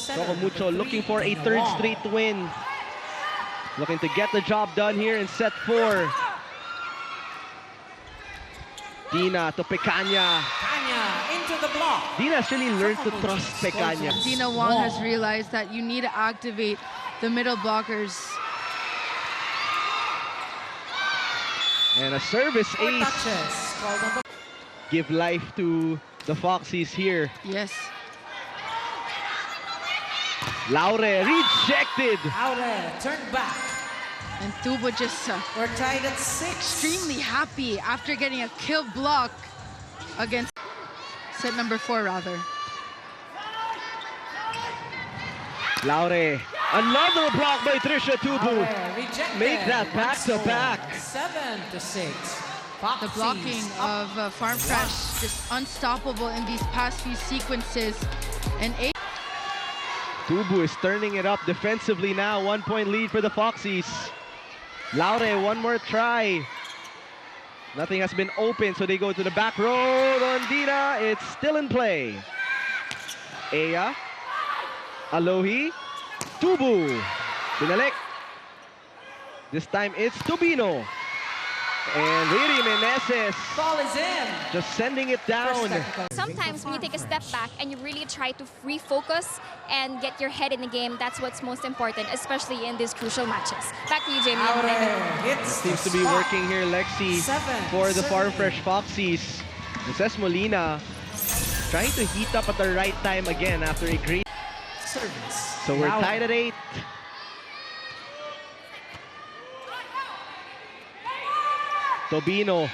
Chocomucho looking for a third straight win. Looking to get the job done here in set 4. Dina to Pecanya. Into the block. Dina's really learned to trust Pecanya. Dina Wong has realized that you need to activate the middle blockers. And a service ace. Give life to the Foxies here. Yes. Laure rejected. Laure turned back. And Tubo just We're tied at 6. extremely happy after getting a kill block against set number 4 rather. Laure, another block by Trisha Tubu. Rejected. Make that back to back. 7-6. The blocking of Farm Fresh just unstoppable in these past few sequences. And Tubu is turning it up defensively now. 1-point lead for the Foxies. Laure, one more try. Nothing has been open, so they go to the back road on Dina. It's still in play. Aya. Alohi. Tubu. Binalik. This time it's Tubino. And Riri Meneses Ball is in. just sending it down. Sometimes when you take a step back and you really try to refocus and get your head in the game, that's what's most important, especially in these crucial matches. Back to you, Jamie. Seems to be working here, Lexi, for the Farm Fresh Foxies. Mrs. Molina trying to heat up at the right time again after a great Service. So we're tied at 8. Tobino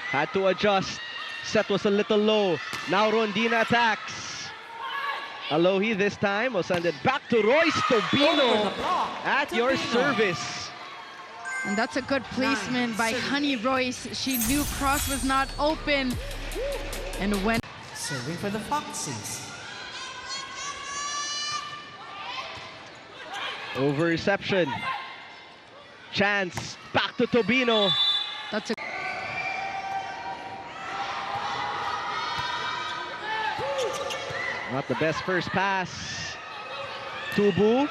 had to adjust. Set was a little low. Now Rondina attacks. Alohi this time will send it back to Royce. Tobino at your service. And that's a good placement by Honey Royce. She knew cross was not open and went. Serving for the Foxies. Over reception. Chance back to Tobino. That's a Not the best first pass. Tubu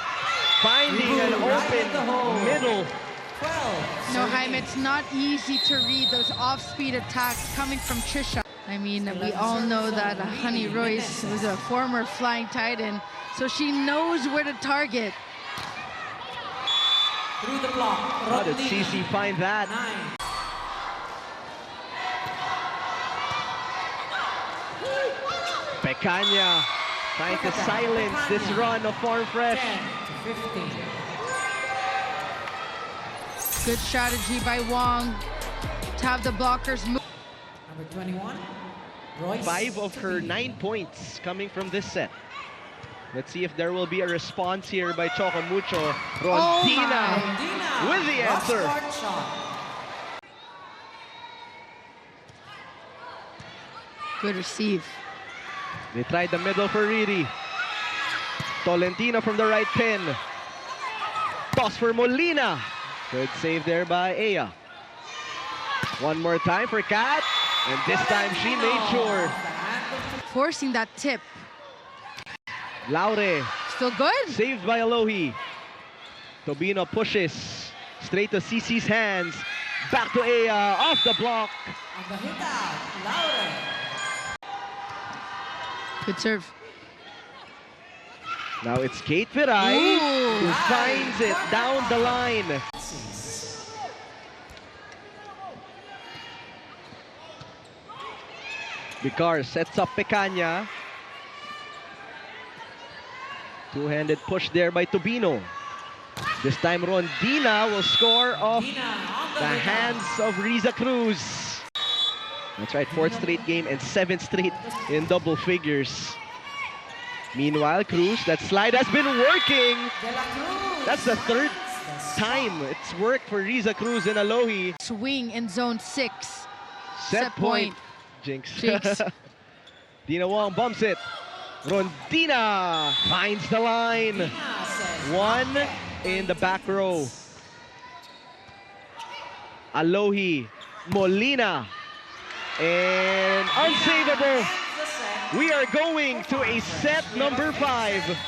finding an open middle. 12. no, Jaime, it's not easy to read those off-speed attacks coming from Trisha. I mean, we all know that Honey Royce was a former Flying Titan, so she knows where to target. Through the block. How did CC find that? 9. Pecanya trying to silence this run of Farm Fresh. 10-15. Good strategy by Wong to have the blockers move. Number 21. Royce. 5 of her 9 points coming from this set. Let's see if there will be a response here by Chocomucho. Rondina Dina with the answer. Shot. Good receive. They tried the middle for Riri. Tolentino from the right pin. Toss for Molina. Good save there by Aya. One more time for Kat. And this time she made sure. Forcing that tip. Laure Still good. saved by Alohi. Tobino pushes straight to CC's hands. Back to Aya, off the block. On the hit out. Laure. Good serve. Now it's Kate Viray who finds it down the line. Vicar sets up Pecanya. Two-handed push there by Tobino. This time Rondina will score off the hands of Riza Cruz. That's right, 4th straight game and 7th straight in double figures. Meanwhile, Cruz, that slide has been working. That's the 3rd time it's worked for Riza Cruz and Alohi. Swing in zone 6. Set point. Jinx. Jinx. Dina Wong bumps it. Rondina finds the line. 1 in the back row. Alohi, Molina, and unsavable. We are going to a set number 5.